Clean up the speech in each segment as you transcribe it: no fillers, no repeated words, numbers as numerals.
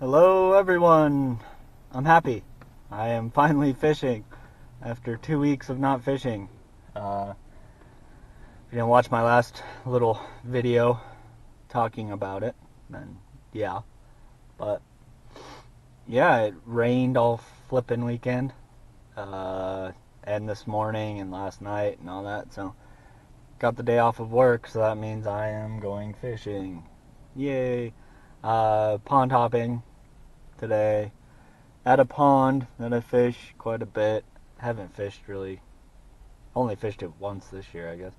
Hello everyone! I'm happy. I am finally fishing after 2 weeks of not fishing. If you didn't watch my last little video talking about it, then yeah. But yeah, it rained all flippin' weekend. And this morning and last night and all that, so got the day off of work, so that means I am going fishing. Yay! Pond hopping today at a pond that I fish quite a bit. Haven't fished really, only fished it once this year, I guess.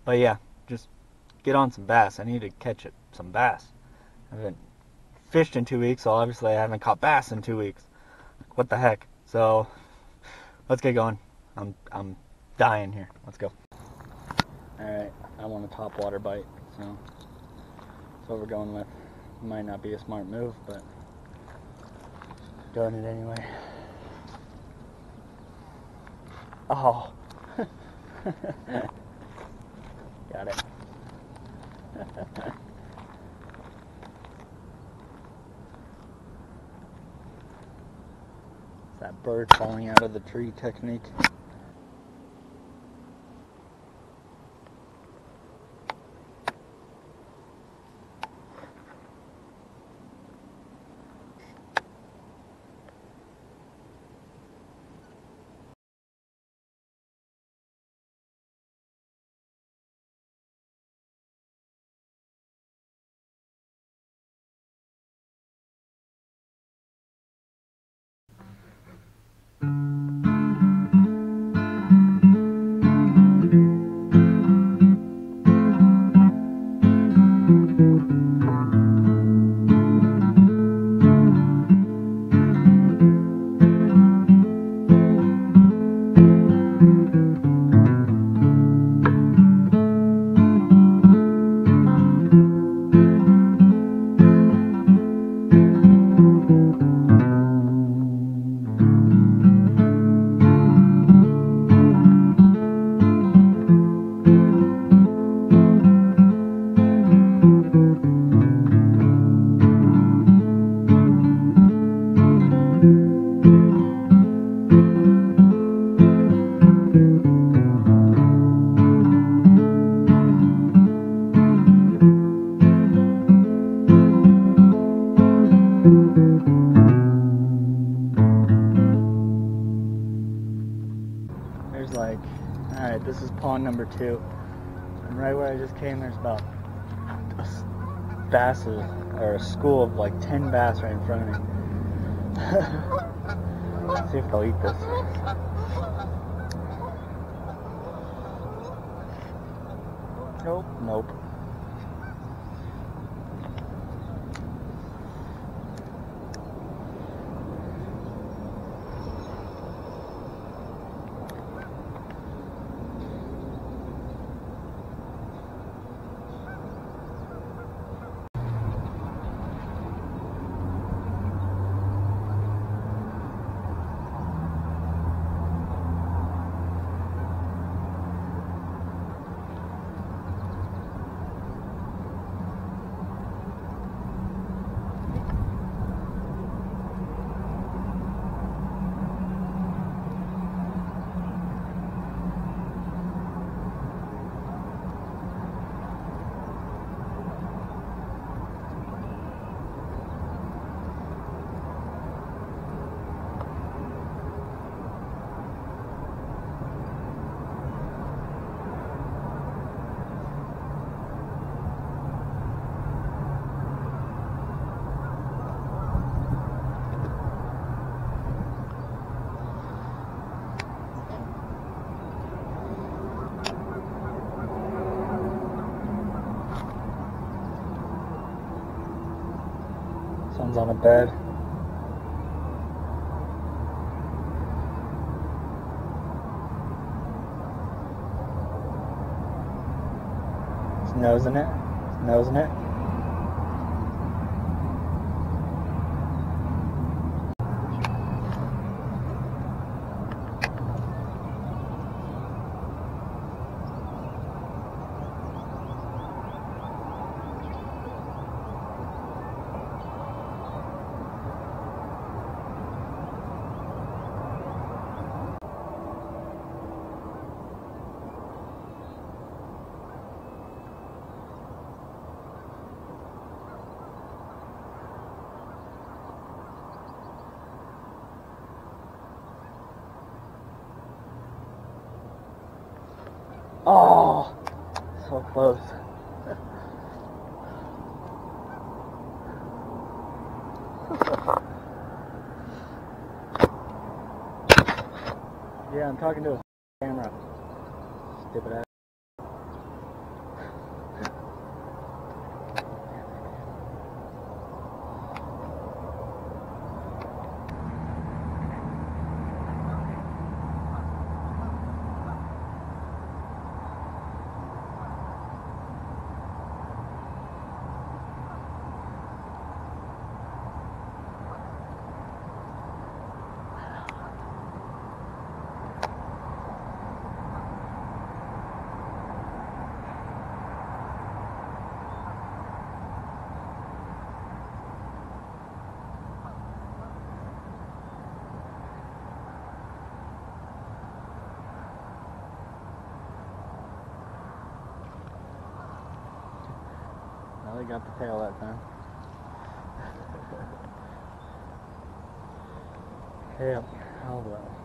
But yeah, just get on some bass. I need to catch some bass. I haven't fished in 2 weeks, so obviously I haven't caught bass in 2 weeks. What the heck? So let's get going. I'm dying here. Let's go. Alright, I want a topwater bite, so that's what we're going with. Might not be a smart move, but doing it anyway. Oh. Got it. It's that bird falling out of the tree technique. Alright, this is pond number 2. And right where I just came, there's about a school of like 10 bass right in front of me. Let's see if they'll eat this. Nope. One's on a bed. He's nosing it. Oh, so close. Yeah, I'm talking to a camera. Stupid ass. Well, he got the tail that time. Yep, oh well.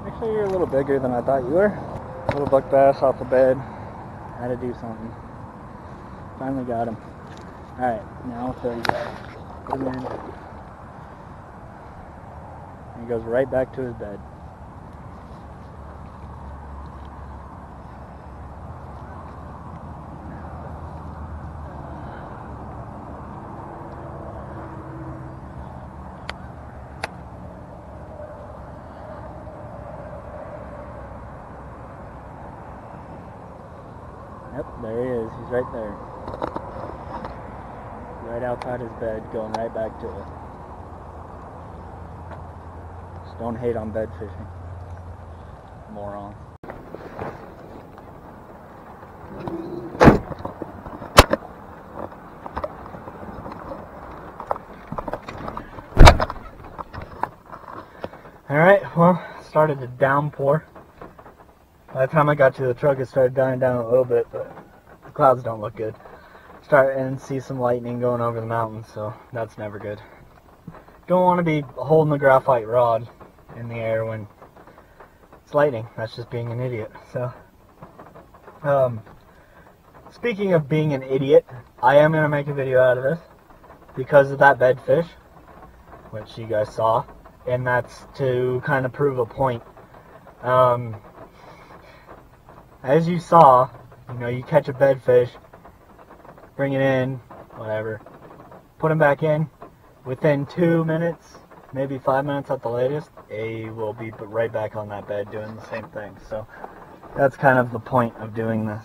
Actually, you're a little bigger than I thought you were. A little buck bass off the bed. Had to do something. Finally got him. Alright, now I'll show you guys. Put him in. And he goes right back to his bed. Yep, there he is. He's right there. Right outside his bed, going right back to it. Just don't hate on bed fishing. Moron. Alright, well, it started to downpour. By the time I got to the truck, it started dying down a little bit, but the clouds don't look good. Starting to see some lightning going over the mountains, so that's never good. Don't want to be holding the graphite rod in the air when it's lightning. That's just being an idiot. So, speaking of being an idiot, I am going to make a video out of this because of that bedfish, which you guys saw, and that's to kind of prove a point. As you saw, you know, you catch a bedfish, bring it in, whatever, put him back in. Within 2 minutes, maybe 5 minutes at the latest, he will be right back on that bed doing the same thing. So that's kind of the point of doing this.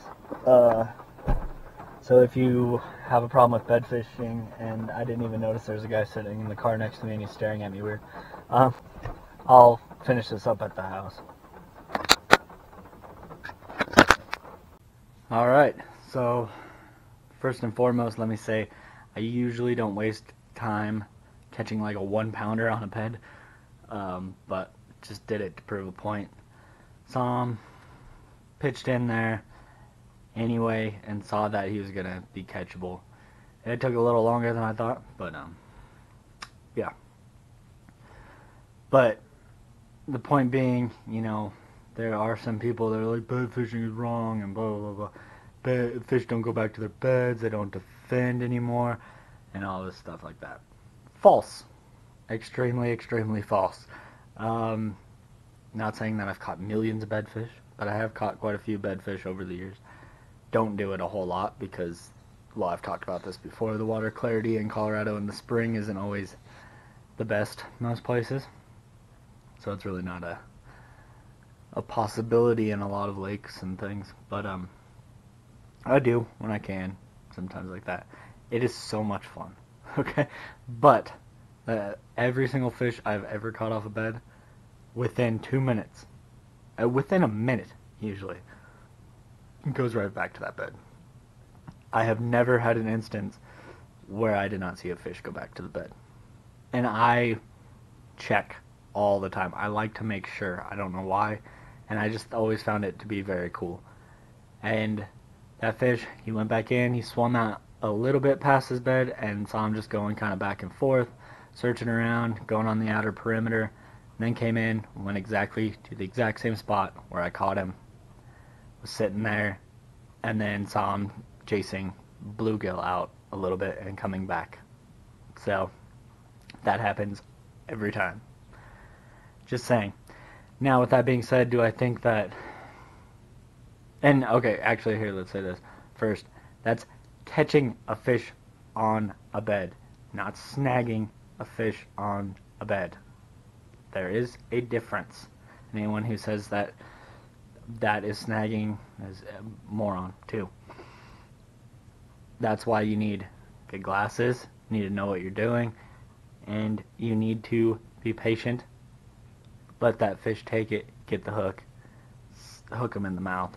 So if you have a problem with bed fishing, and I didn't even notice there's a guy sitting in the car next to me and he's staring at me weird, I'll finish this up at the house. Alright, so first and foremost, let me say I usually don't waste time catching like a 1-pounder on a bed, but just did it to prove a point. Saw him, pitched in there anyway, and saw that he was gonna be catchable. It took a little longer than I thought, but yeah. But the point being, you know, there are some people that are like, bed fishing is wrong and blah blah blah. Fish don't go back to their beds, they don't defend anymore, and all this stuff like that. False. extremely, extremely false. Not saying that I've caught millions of bedfish, but I have caught quite a few bedfish over the years. Don't do it a whole lot because, well, I've talked about this before. The water clarity in Colorado in the spring isn't always the best most places, so it's really not a possibility in a lot of lakes and things. But I do when I can, sometimes like that. It is so much fun. Okay, but every single fish I've ever caught off a bed, within 2 minutes, within a minute usually, goes right back to that bed. I have never had an instance where I did not see a fish go back to the bed. And I check all the time. I like to make sure. I don't know why. And I just always found it to be very cool. And that fish, he went back in, he swam out a little bit past his bed and saw him just going kind of back and forth, searching around, going on the outer perimeter, and then came in, went exactly to the exact same spot where I caught him, was sitting there, and then saw him chasing bluegill out a little bit and coming back. So that happens every time. Just saying. Now, with that being said, do I think that... And, okay, actually, here, let's say this. First, that's catching a fish on a bed, not snagging a fish on a bed. There is a difference. Anyone who says that that is snagging is a moron, too. That's why you need good glasses, you need to know what you're doing, and you need to be patient. Let that fish take it, get the hook, hook him in the mouth.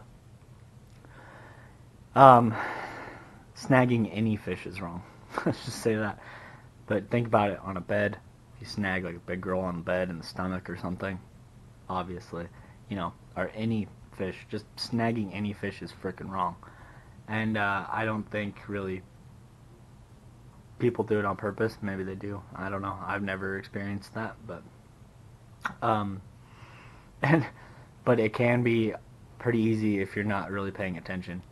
Snagging any fish is wrong. Let's just say that. But think about it on a bed. If you snag like a big girl on the bed in the stomach or something, obviously, or any fish, just snagging any fish is freaking wrong. And I don't think really people do it on purpose. Maybe they do. I don't know. I've never experienced that, but but it can be pretty easy if you're not really paying attention.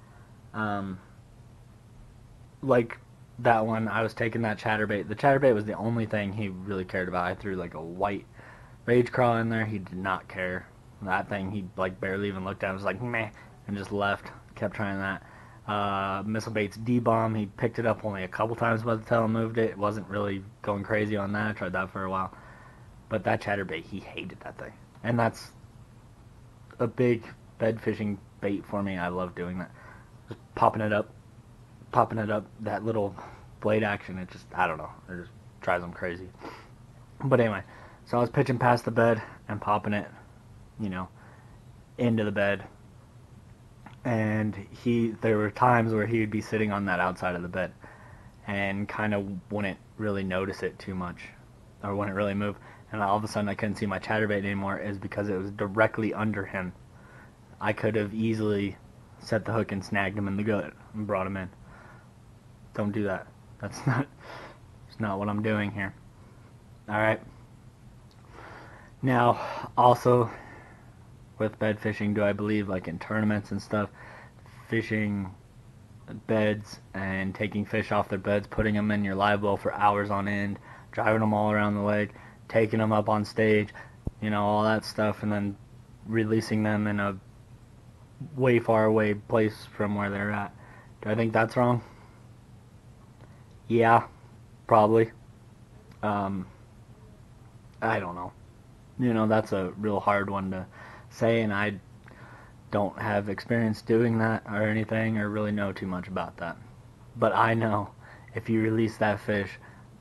Like that one, I was taking that chatterbait. The chatterbait was the only thing he really cared about. I threw like a white rage crawl in there. He did not care. That thing, he like barely even looked at it. Was like meh, and just left. Kept trying that. Missile bait's D-bomb. He picked it up only a couple times by the time I moved it. Wasn't really going crazy on that. I tried that for a while. But that chatterbait, he hated that thing. And that's a big bed fishing bait for me. I love doing that. Just popping it up, that little blade action, it just, I don't know, it just drives them crazy. But anyway, so I was pitching past the bed and popping it, into the bed. And there were times where he would be sitting on that outside of the bed and kind of wouldn't really notice it too much, or wouldn't really move. And all of a sudden I couldn't see my chatterbait anymore, is because it was directly under him. I could have easily set the hook and snagged him in the gut and brought him in. Don't do that. It's not what I'm doing here. Alright. Now, also, with bed fishing, do I believe, like in tournaments and stuff, fishing beds and taking fish off their beds, putting them in your live well for hours on end, driving them all around the lake, taking them up on stage, all that stuff, and then releasing them in a way far away place from where they're at. Do I think that's wrong? Yeah, probably. I don't know. That's a real hard one to say, and I don't have experience doing that or anything, or really know too much about that. But I know if you release that fish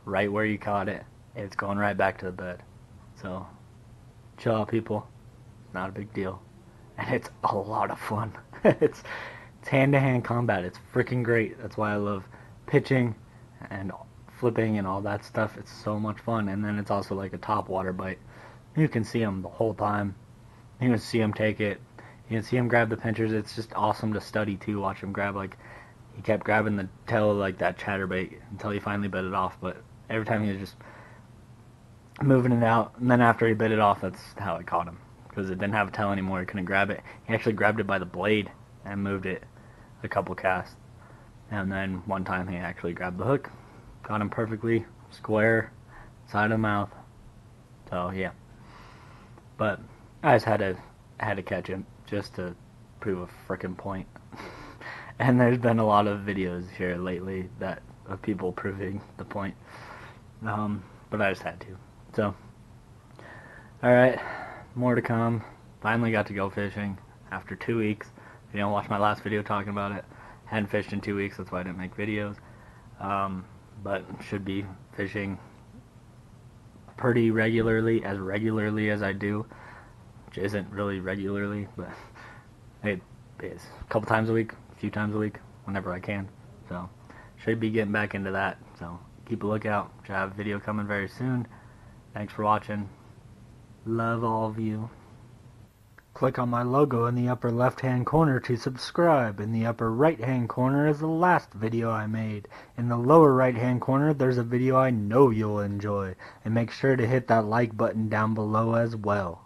right where you caught it, it's going right back to the bed. So, chill out, people. It's not a big deal. And it's a lot of fun. It's hand-to-hand combat. It's freaking great. That's why I love pitching and flipping and all that stuff. It's so much fun. And then it's also like a top water bite. You can see them the whole time. You can see him take it. You can see him grab the pinchers. It's just awesome to study too. Watch him grab, like, he kept grabbing the tail of like that chatterbait until he finally bit it off. But every time he was just moving it out, and then after he bit it off, that's how I caught him, because it didn't have a tail anymore. He couldn't grab it. He actually grabbed it by the blade and moved it a couple casts. And then one time he actually grabbed the hook, got him perfectly square, side of the mouth, So yeah, but I just had to catch him just to prove a frickin' point. And there's been a lot of videos here lately that of people proving the point. But I just had to. So, alright, more to come. Finally got to go fishing after 2 weeks. If you don't watch my last video talking about it, hadn't fished in 2 weeks, that's why I didn't make videos. But should be fishing pretty regularly as I do, which isn't really regularly, but it is a couple times a week, a few times a week, whenever I can. So should be getting back into that. So keep a lookout. Should have a video coming very soon. Thanks for watching. Love all of you. Click on my logo in the upper left hand corner to subscribe. In the upper right hand corner is the last video I made. In the lower right hand corner there's a video I know you'll enjoy. And make sure to hit that like button down below as well.